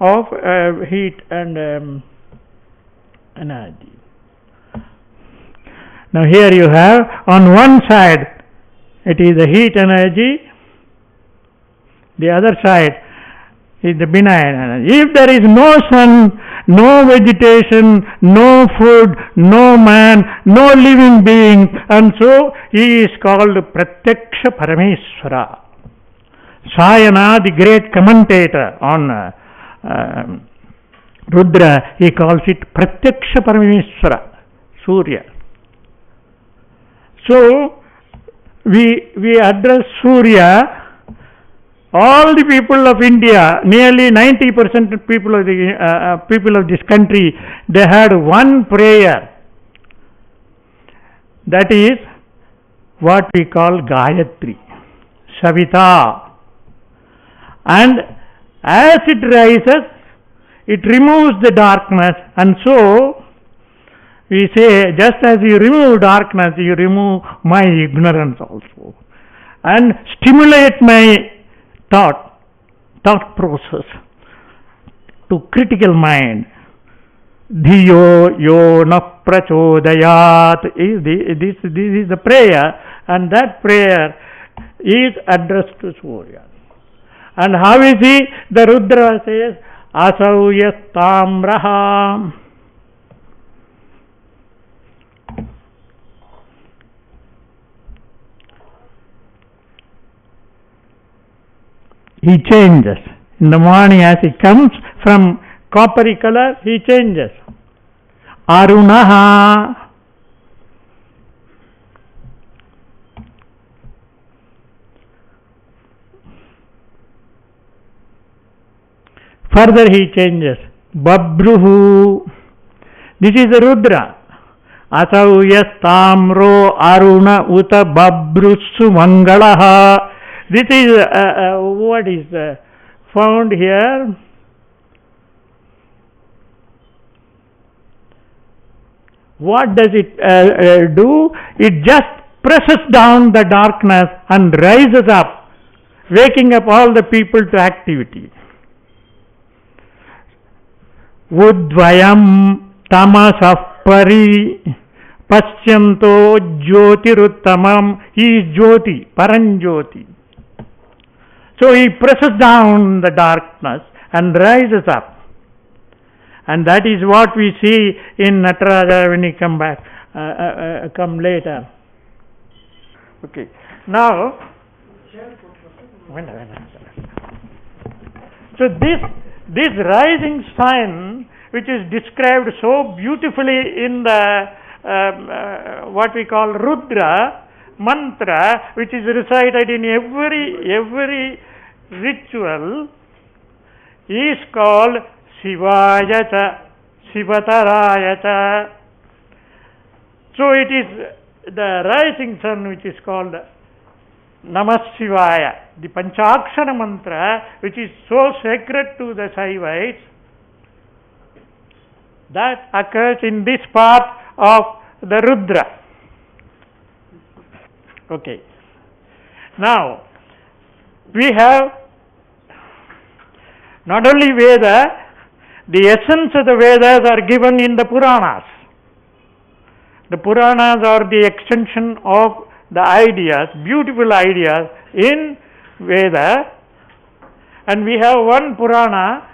of heat and energy. Now here you have on one side it is the heat energy, the other side is the benign energy. If there is no sun, no vegetation, no food, no man, no living being, and so he is called Pratyaksha Parameswara. Sayana, the great commentator on Rudra, he calls it Pratyaksha Parameswara, Surya. So we address Surya. All the people of India, nearly 90% of people of this country, they had one prayer. That is what we call Gayatri, Savita. And as it rises, it removes the darkness, and so we say, just as you remove darkness, you remove my ignorance also, and stimulate my thought process to critical mind. Dhiyo yo na prachodayat. This is the prayer, and that prayer is addressed to Surya. And how is he? The Rudra says, Asau yastamraha. He changes. In the morning as he comes from coppery color, he changes. Arunaha. Further he changes. Babruhu. This is the Rudra. Asau yastamro aruna uta babrusu mangalaha. This is what is found here. What does it do? It just presses down the darkness and rises up, waking up all the people to activity. Udvayam tamasah pari paschyanto jyotiruttamam. He is Jyoti, Paranjyoti. So he presses down the darkness and rises up. And that is what we see in Nataraja when he come later. Okay. Now, so this rising sun, which is described so beautifully in the what we call Rudra mantra, which is recited in every ritual, is called Shivaya cha, Shivataraya cha. So it is the rising sun which is called Namah Shivaya, the Panchakshara mantra, which is so sacred to the Shaivites, that occurs in this part of the Rudra. Okay. Now, we have not only Veda, the essence of the Vedas are given in the Puranas. The Puranas are the extension of the ideas, beautiful ideas in Veda. And we have one Purana,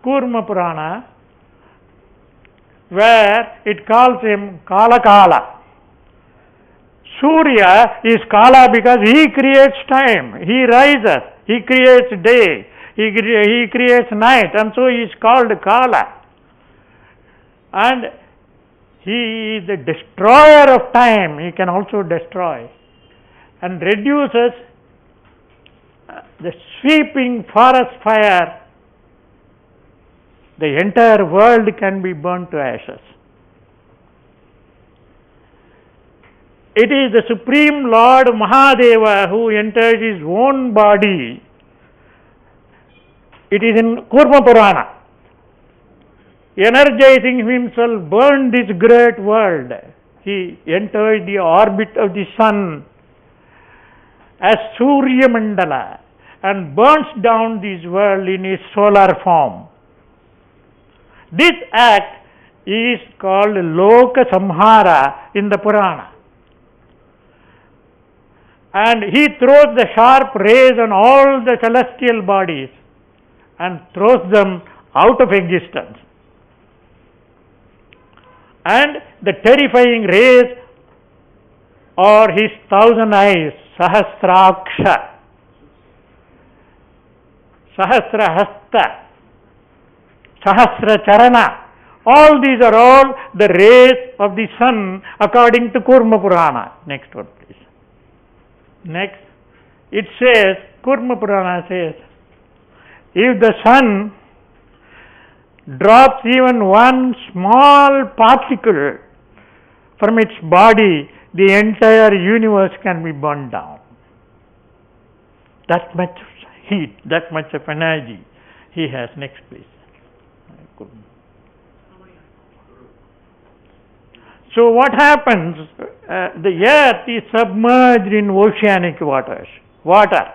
Kurma Purana, where it calls him Kala Kala. Surya is Kala because he creates time, he rises, he creates day, he creates night, and so he is called Kala. And he is the destroyer of time, he can also destroy and reduces the sweeping forest fire. The entire world can be burnt to ashes. It is the Supreme Lord Mahadeva who enters his own body. It is in Kurma Purana. Energizing himself, burned this great world. He entered the orbit of the sun as Surya Mandala. and burns down this world in its solar form. This act is called Loka Samhara in the Purana. And he throws the sharp rays on all the celestial bodies and throws them out of existence. And the terrifying rays are his 1,000 eyes, Sahasraksha, Sahasrahasta, Sahasracharana. All these are all the rays of the sun according to Kurma Purana. Next one, please. Next, it says, Kurma Purana says, if the sun drops even one small particle from its body, the entire universe can be burned down. That much heat, that much of energy he has. Next, please. So what happens? The earth is submerged in oceanic waters. Water.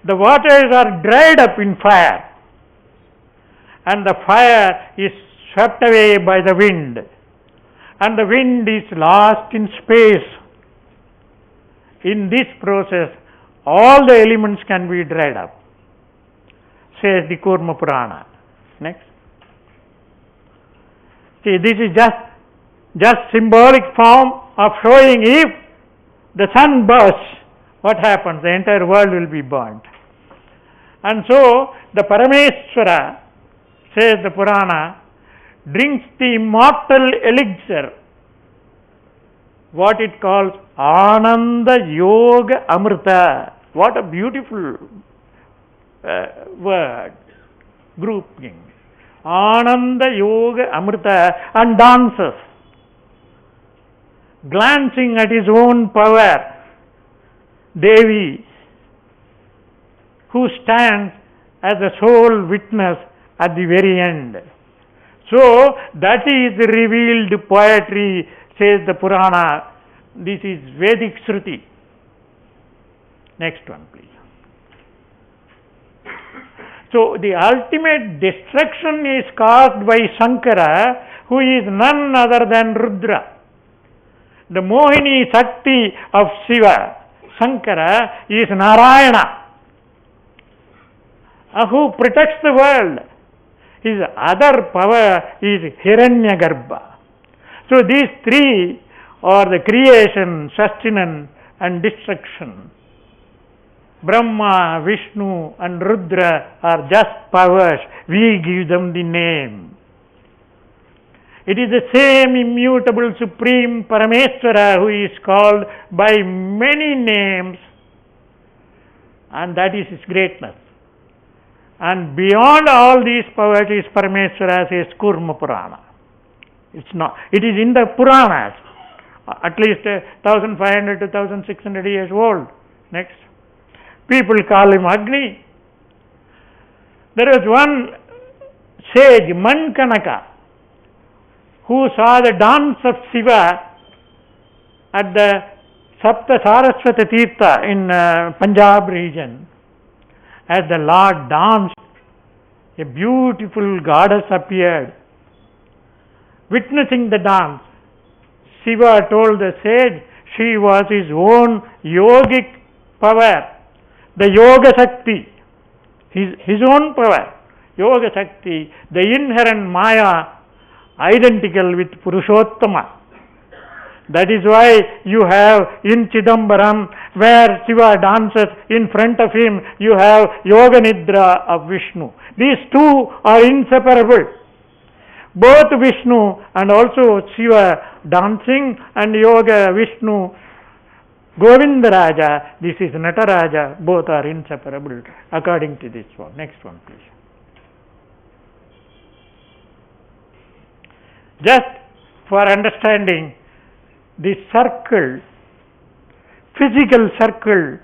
The waters are dried up in fire, and the fire is swept away by the wind, and the wind is lost in space. In this process, all the elements can be dried up, says the Kurma Purana. Next. See, this is just symbolic form of showing if the sun bursts, what happens? The entire world will be burnt. And so, the Parameswara, says the Purana, drinks the immortal elixir, what it calls Ananda Yoga Amrita. What a beautiful word, grouping. Ananda Yoga Amrita, and dances, glancing at his own power, Devi, who stands as a sole witness at the very end. So, that is revealed poetry, says the Purana. This is Vedic Shruti. Next one, please. So, the ultimate destruction is caused by Shankara, who is none other than Rudra. The Mohini Shakti of Shiva, Shankara, is Narayana, who protects the world. His other power is Hiranyagarbha. So these three are the creation, sustenance and destruction. Brahma, Vishnu and Rudra are just powers. We give them the name. It is the same immutable Supreme Parameswara who is called by many names, and that is his greatness. And beyond all these powers is Parameswara, says Kurma Purana. It's not. It is in the Puranas, at least 1500 to 1600 years old. Next. People call him Agni. There was one sage, Mankanaka, who saw the dance of Shiva at the Sapta Saraswata Tirtha in Punjab region. As the Lord danced, a beautiful goddess appeared. Witnessing the dance, Shiva told the sage she was his own yogic power, the Yoga Shakti, his own power, Yoga Shakti, the inherent Maya, identical with Purushottama. That is why you have in Chidambaram, where Shiva dances, in front of him you have Yoga Nidra of Vishnu. These two are inseparable. Both Vishnu and also Shiva dancing, and Yoga Vishnu, Govindaraja, this is Nataraja, both are inseparable according to this one. Next one, please. Just for understanding, the circle, physical circle,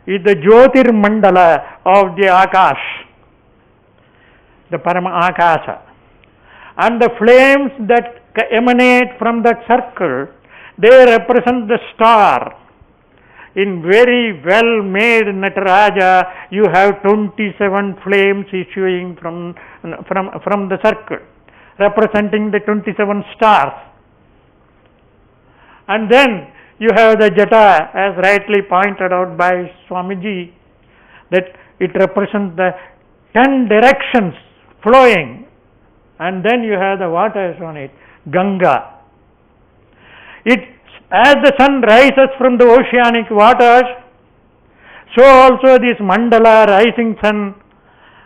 is the Jyotir Mandala of the Akash, the Parama Akasha. And the flames that emanate from that circle, they represent the star. in very well made Nataraja, you have 27 flames issuing from the circle, representing the 27 stars. And then you have the Jata, as rightly pointed out by Swamiji, that it represents the 10 directions flowing. And then you have the waters on it, Ganga. As the sun rises from the oceanic waters, so also this mandala, rising sun,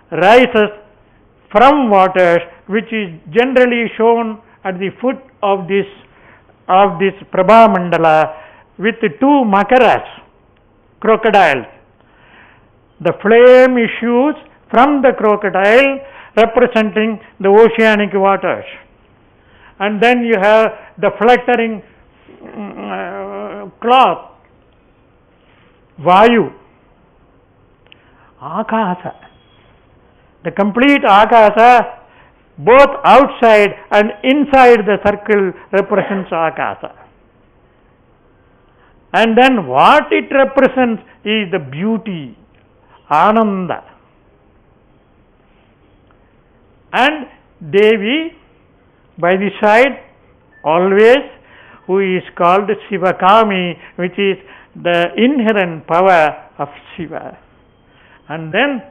rises from waters, which is generally shown at the foot of this Prabha Mandala with two makaras, crocodiles. The flame issues from the crocodile, representing the oceanic waters. And then you have the fluttering cloth, Vayu, Akasa. The complete Akasa, both outside and inside the circle, represents Akasa. And then what it represents is the beauty, Ananda. And Devi, by the side, always, who is called Sivakami, which is the inherent power of Shiva. And then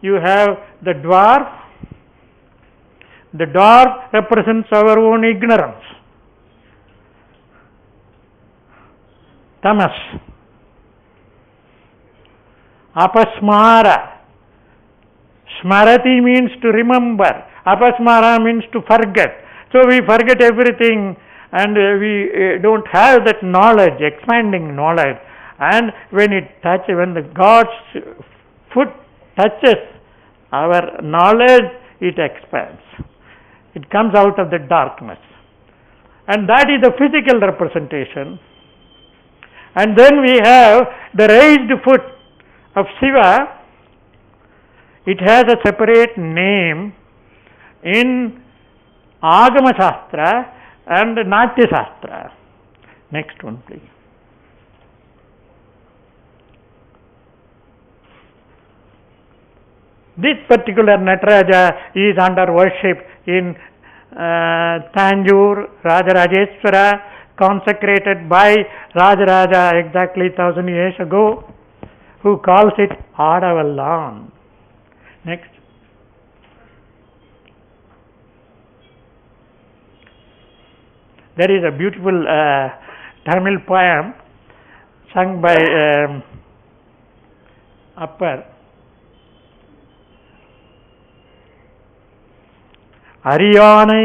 you have the dwarf. The dwarf represents our own ignorance, tamas. Apasmara. Smarati means to remember. Apasmara means to forget. So we forget everything, and we don't have that knowledge, expanding knowledge. And when the God's foot touches our knowledge, it expands. It comes out of the darkness. And that is the physical representation. And then we have the raised foot of Shiva. It has a separate name in Agama Shastra and Natya Shastra. Next one, please. This particular Nataraja is under worship in Tanjore, Rajarajeshwara, consecrated by Rajaraja exactly 1000 years ago, who calls it Adavallan. Next. There is a beautiful Tamil poem sung by Appar. அரியானை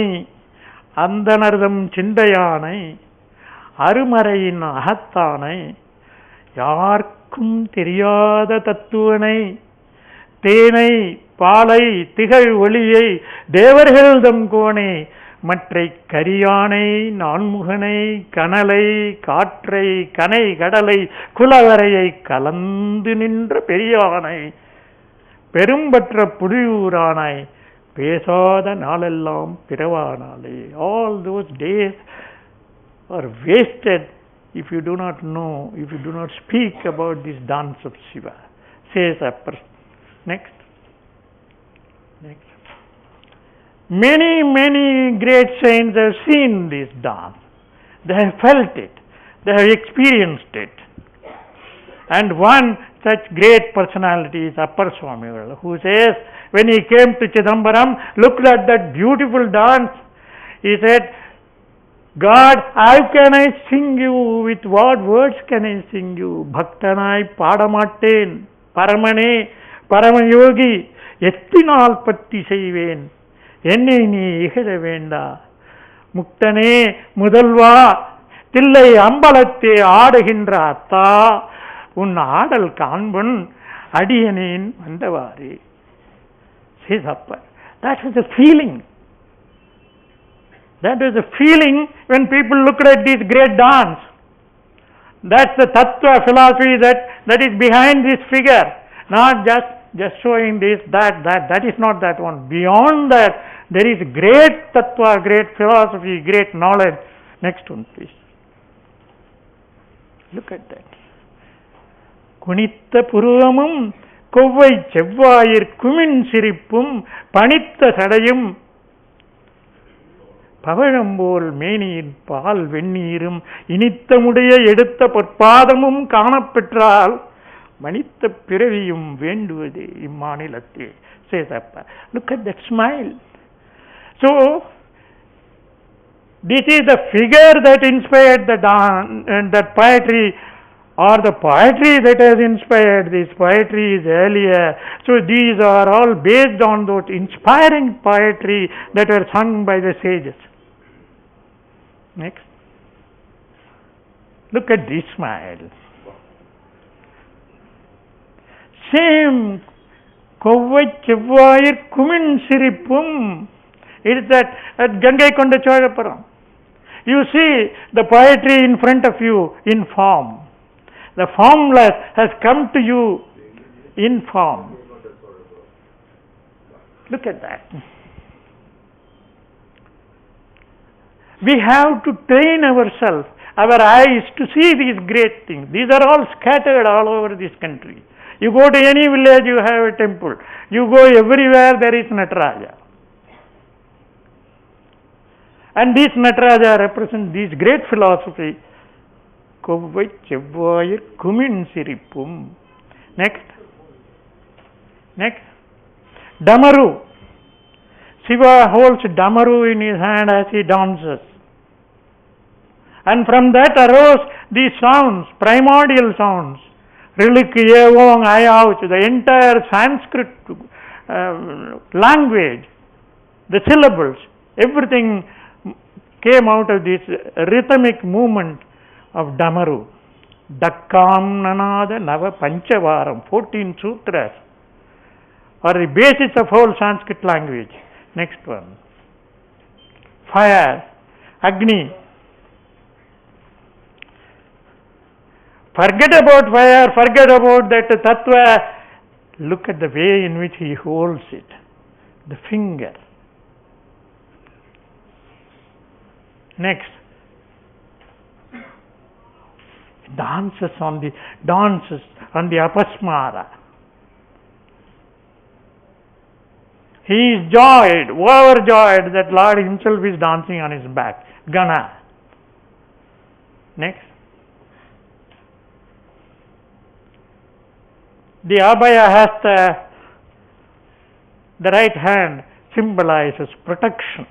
அந்தனர்தம் சிந்தையானை அருமறையின் அகத்தானை யார்க்கும் தெரியாத தத்துவனை தேனை பாலை திகழ் ஒளியை தேவர்கள்தம் கோணே மற்றை கரியானை நான்முகனை கனலை காற்றை கனை கடலை குலவரையை கலந்து நின்ற பெரியானை பெரும்பற்ற புலியூரானை பேசாத நாளெல்லாம் பிறவானாலே. All those days are wasted if you do not know, if you do not speak about this dance of Shiva, says a person. Next. Many great saints have seen this dance. They have felt it. They have experienced it. And one such great personality is Appar Swami, who says, when he came to Chidambaram, looked at that beautiful dance, he said, God, how can I sing you? With what words can I sing you? Bhaktanai Padamatten, Paramane, Paramayogi, Ettinal Patti Seiven, Enne ni Ihara Venda, Muktane, Mudalva, Tillai Ambalatte Adaginra Atta, Un Adal Kanbun, Adiyanin Mandavari. Says Appar. That was the feeling. That was the feeling when people looked at this great dance. That's the tattva philosophy that is behind this figure. Not just showing this, that is not that one. Beyond that, there is great tattva, great philosophy, great knowledge. Next one, please. Look at that. குனித்த புருவமும் கொவ்வை செவ்வாயிற் குமின் சிரிப்பும் பனித்த சடையும் பவழம்போல் மேனியின் பால் வெந்நீரும் இனித்தமுடைய எடுத்த பொற்பாதமும் காணப்பெற்றால் மனித்த பிறவியும் வேண்டுவதே இம்மாநிலத்தே. சேதப்ப. Look at that smile. So this is the figure that inspired that poetry, or the poetry that has inspired this poetry is earlier. So these are all based on those inspiring poetry that were sung by the sages. Next. Look at this smile. Same கொவ்வை செவ்வாயிற் குமின் சிரிப்பும். It is that at Gangai Konda Cholapuram. You see the poetry in front of you in form. The formless has come to you in form. Look at that. We have to train ourselves, our eyes, to see these great things. These are all scattered all over this country. You go to any village, you have a temple. You go everywhere, there is Nataraja. And this Nataraja represents this great philosophy. Kovvai chevvayir kumin sirippum. Next. Damaru. Shiva holds Damaru in his hand as he dances. And from that arose these sounds, primordial sounds. Rilik, Yevong, Ayauch, the entire Sanskrit language, the syllables, everything came out of this rhythmic movement of Damaru. Dakkam Nanada Nava Panchavaram, 14 sutras are the basis of whole Sanskrit language. Next one. Fire, Agni. Forget about fire, forget about that tattva. Look at the way in which he holds it. The finger. Next. Dances on the apasmara. He is joyed, overjoyed that Lord himself is dancing on his back. Gana. Next. The Abhaya Hasta, the right hand, symbolizes protection.